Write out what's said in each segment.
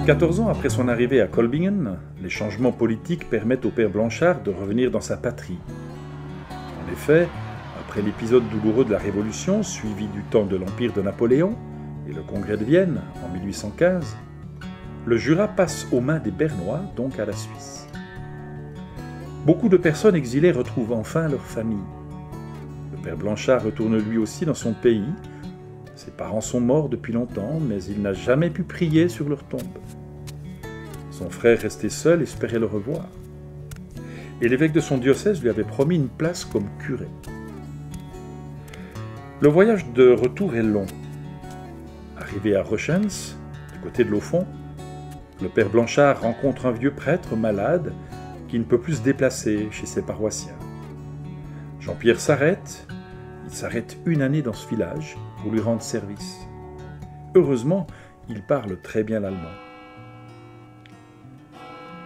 14 ans après son arrivée à Kolbingen, les changements politiques permettent au père Blanchard de revenir dans sa patrie. En effet, après l'épisode douloureux de la Révolution, suivi du temps de l'Empire de Napoléon et le Congrès de Vienne en 1815, le Jura passe aux mains des Bernois, donc à la Suisse. Beaucoup de personnes exilées retrouvent enfin leur famille. Le père Blanchard retourne lui aussi dans son pays. Ses parents sont morts depuis longtemps, mais il n'a jamais pu prier sur leur tombe. Son frère, resté seul, espérait le revoir. Et l'évêque de son diocèse lui avait promis une place comme curé. Le voyage de retour est long. Arrivé à Röschens, du côté de l'Aufond, le père Blanchard rencontre un vieux prêtre malade qui ne peut plus se déplacer chez ses paroissiens. Jean-Pierre s'arrête. Il s'arrête une année dans ce village pour lui rendre service. Heureusement, il parle très bien l'allemand.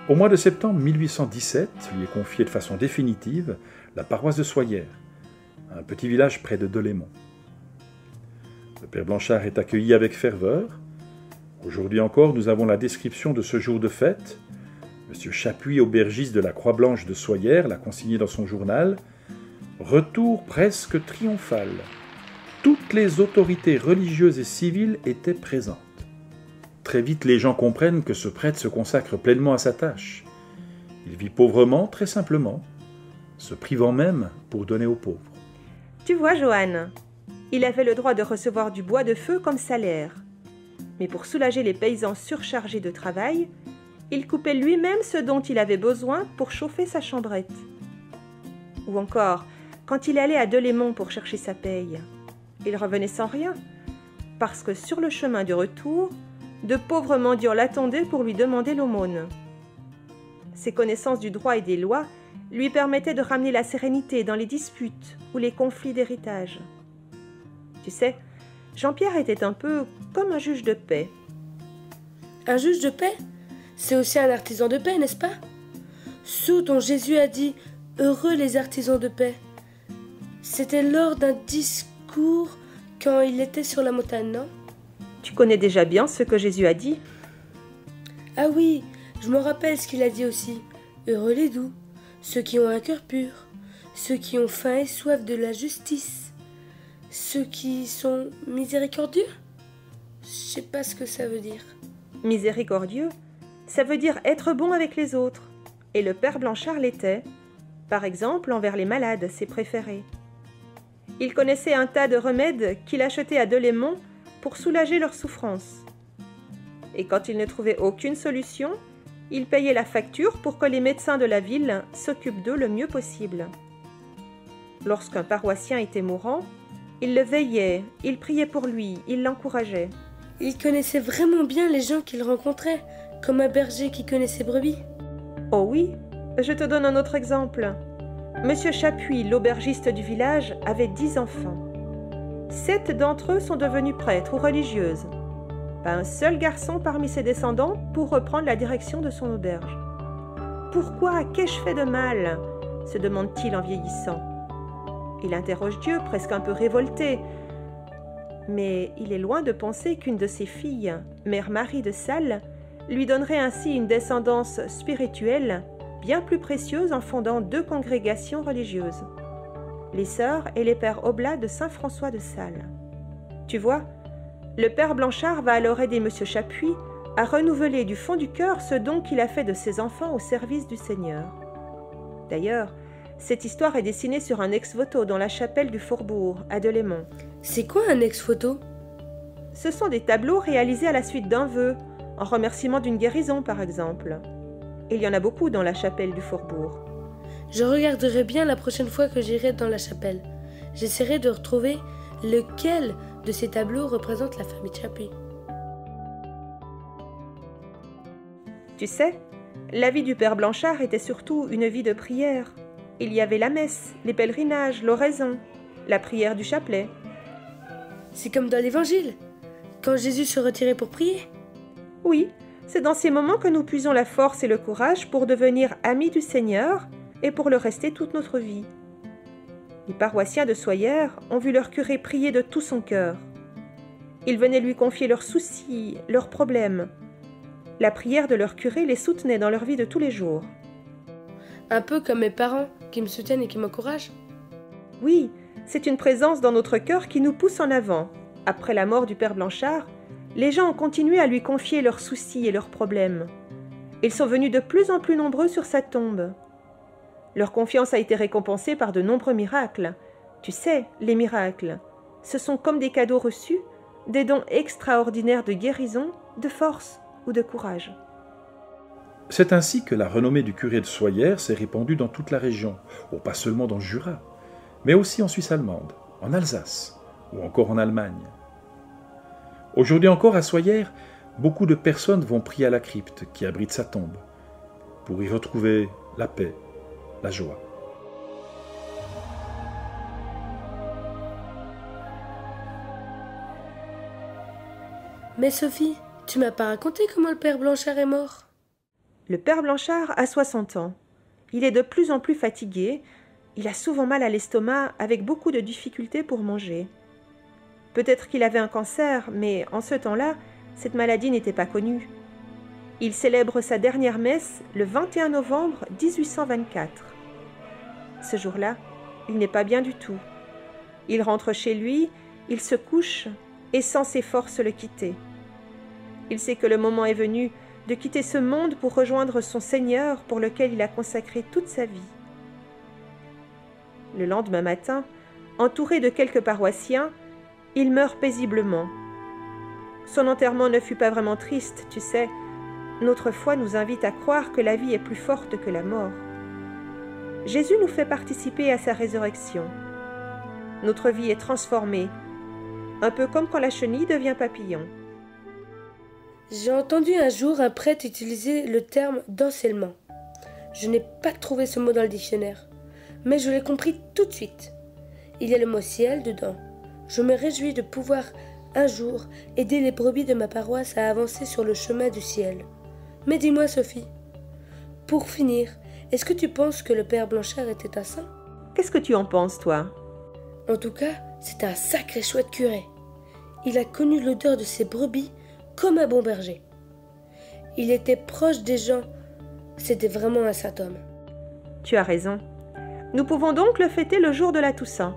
Au mois de septembre 1817, lui est confiée de façon définitive la paroisse de Soyères, un petit village près de Delémont. Le père Blanchard est accueilli avec ferveur. Aujourd'hui encore, nous avons la description de ce jour de fête. Monsieur Chapuis, aubergiste de la Croix-Blanche de Soyères, l'a consigné dans son journal. Retour presque triomphal. Toutes les autorités religieuses et civiles étaient présentes. Très vite, les gens comprennent que ce prêtre se consacre pleinement à sa tâche. Il vit pauvrement, très simplement, se privant même pour donner aux pauvres. Tu vois, Johann, il avait le droit de recevoir du bois de feu comme salaire. Mais pour soulager les paysans surchargés de travail, il coupait lui-même ce dont il avait besoin pour chauffer sa chambrette. Ou encore, quand il allait à Delémont pour chercher sa paye, il revenait sans rien, parce que sur le chemin du retour, de pauvres mendiants l'attendaient pour lui demander l'aumône. Ses connaissances du droit et des lois lui permettaient de ramener la sérénité dans les disputes ou les conflits d'héritage. Tu sais, Jean-Pierre était un peu comme un juge de paix. Un juge de paix? C'est aussi un artisan de paix, n'est-ce pas? Ceux dont Jésus a dit « Heureux les artisans de paix ». C'était lors d'un discours quand il était sur la montagne, non? Tu connais déjà bien ce que Jésus a dit? Ah oui, je me rappelle ce qu'il a dit aussi. Heureux les doux, ceux qui ont un cœur pur, ceux qui ont faim et soif de la justice, ceux qui sont miséricordieux. Je sais pas ce que ça veut dire. Miséricordieux, ça veut dire être bon avec les autres. Et le père Blanchard l'était. Par exemple, envers les malades, ses préférés. Il connaissait un tas de remèdes qu'il achetait à Delémont pour soulager leurs souffrances. Et quand il ne trouvait aucune solution, il payait la facture pour que les médecins de la ville s'occupent d'eux le mieux possible. Lorsqu'un paroissien était mourant, il le veillait, il priait pour lui, il l'encourageait. Il connaissait vraiment bien les gens qu'il rencontrait, comme un berger qui connaît ses brebis. Oh oui, je te donne un autre exemple. Monsieur Chapuis, l'aubergiste du village, avait 10 enfants. 7 d'entre eux sont devenus prêtres ou religieuses. Pas un seul garçon parmi ses descendants pour reprendre la direction de son auberge. « Pourquoi? Qu'ai-je fait de mal ?» se demande-t-il en vieillissant. Il interroge Dieu, presque un peu révolté. Mais il est loin de penser qu'une de ses filles, Mère Marie de Salles, lui donnerait ainsi une descendance spirituelle bien plus précieuse en fondant 2 congrégations religieuses, les Sœurs et les Pères Oblats de Saint-François de Sales. Tu vois, le père Blanchard va alors aider monsieur Chapuis à renouveler du fond du cœur ce don qu'il a fait de ses enfants au service du Seigneur. D'ailleurs, cette histoire est dessinée sur un ex-voto dans la chapelle du Faubourg, à Delémont. C'est quoi un ex-voto? Ce sont des tableaux réalisés à la suite d'un vœu, en remerciement d'une guérison par exemple. Il y en a beaucoup dans la chapelle du Faubourg. Je regarderai bien la prochaine fois que j'irai dans la chapelle. J'essaierai de retrouver lequel de ces tableaux représente la famille Chapuis. Tu sais, la vie du père Blanchard était surtout une vie de prière. Il y avait la messe, les pèlerinages, l'oraison, la prière du chapelet. C'est comme dans l'Évangile, quand Jésus se retirait pour prier. Oui, c'est dans ces moments que nous puisons la force et le courage pour devenir amis du Seigneur et pour le rester toute notre vie. Les paroissiens de Soyères ont vu leur curé prier de tout son cœur. Ils venaient lui confier leurs soucis, leurs problèmes. La prière de leur curé les soutenait dans leur vie de tous les jours. Un peu comme mes parents, qui me soutiennent et qui m'encouragent. Oui, c'est une présence dans notre cœur qui nous pousse en avant. Après la mort du père Blanchard, les gens ont continué à lui confier leurs soucis et leurs problèmes. Ils sont venus de plus en plus nombreux sur sa tombe. Leur confiance a été récompensée par de nombreux miracles. Tu sais, les miracles, ce sont comme des cadeaux reçus, des dons extraordinaires de guérison, de force ou de courage. C'est ainsi que la renommée du curé de Soyers s'est répandue dans toute la région, pas seulement dans le Jura, mais aussi en Suisse allemande, en Alsace ou encore en Allemagne. Aujourd'hui encore à Soyers, beaucoup de personnes vont prier à la crypte qui abrite sa tombe, pour y retrouver la paix, la joie. Mais Sophie, tu m'as pas raconté comment le père Blanchard est mort? Le père Blanchard a 60 ans. Il est de plus en plus fatigué. Il a souvent mal à l'estomac, avec beaucoup de difficultés pour manger. Peut-être qu'il avait un cancer, mais en ce temps-là, cette maladie n'était pas connue. Il célèbre sa dernière messe le 21 novembre 1824. Ce jour-là, il n'est pas bien du tout. Il rentre chez lui, il se couche et sent ses forces le quitter. Il sait que le moment est venu de quitter ce monde pour rejoindre son Seigneur pour lequel il a consacré toute sa vie. Le lendemain matin, entouré de quelques paroissiens, il meurt paisiblement. Son enterrement ne fut pas vraiment triste, tu sais. Notre foi nous invite à croire que la vie est plus forte que la mort. Jésus nous fait participer à sa résurrection. Notre vie est transformée, un peu comme quand la chenille devient papillon. J'ai entendu un jour un prêtre utiliser le terme d'enseignement. Je n'ai pas trouvé ce mot dans le dictionnaire, mais je l'ai compris tout de suite. Il y a le mot ciel dedans. Je me réjouis de pouvoir un jour aider les brebis de ma paroisse à avancer sur le chemin du ciel. Mais dis-moi Sophie, pour finir, est-ce que tu penses que le père Blanchard était un saint? Qu'est-ce que tu en penses, toi? En tout cas, c'est un sacré chouette curé. Il a connu l'odeur de ses brebis comme un bon berger. Il était proche des gens. C'était vraiment un saint homme. Tu as raison. Nous pouvons donc le fêter le jour de la Toussaint.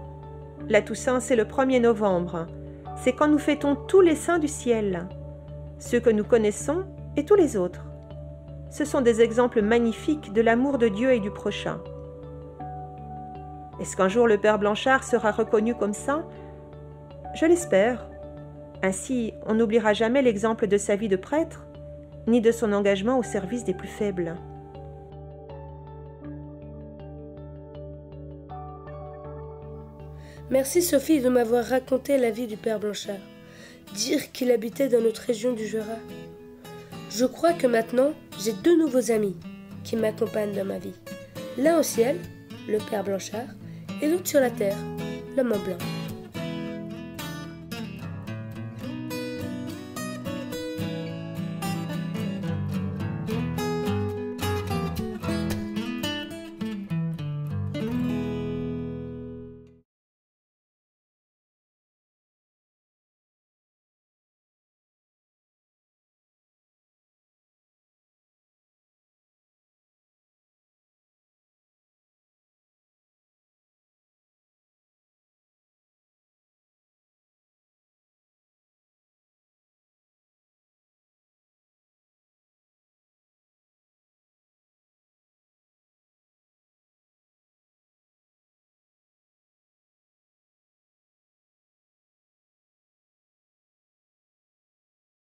La Toussaint, c'est le 1er novembre. C'est quand nous fêtons tous les saints du ciel, ceux que nous connaissons et tous les autres. Ce sont des exemples magnifiques de l'amour de Dieu et du prochain. Est-ce qu'un jour le père Blanchard sera reconnu comme saint? Je l'espère. Ainsi, on n'oubliera jamais l'exemple de sa vie de prêtre, ni de son engagement au service des plus faibles. Merci Sophie de m'avoir raconté la vie du père Blanchard. Dire qu'il habitait dans notre région du Jura. Je crois que maintenant, j'ai 2 nouveaux amis qui m'accompagnent dans ma vie. L'un au ciel, le père Blanchard, et l'autre sur la terre, l'homme en blanc.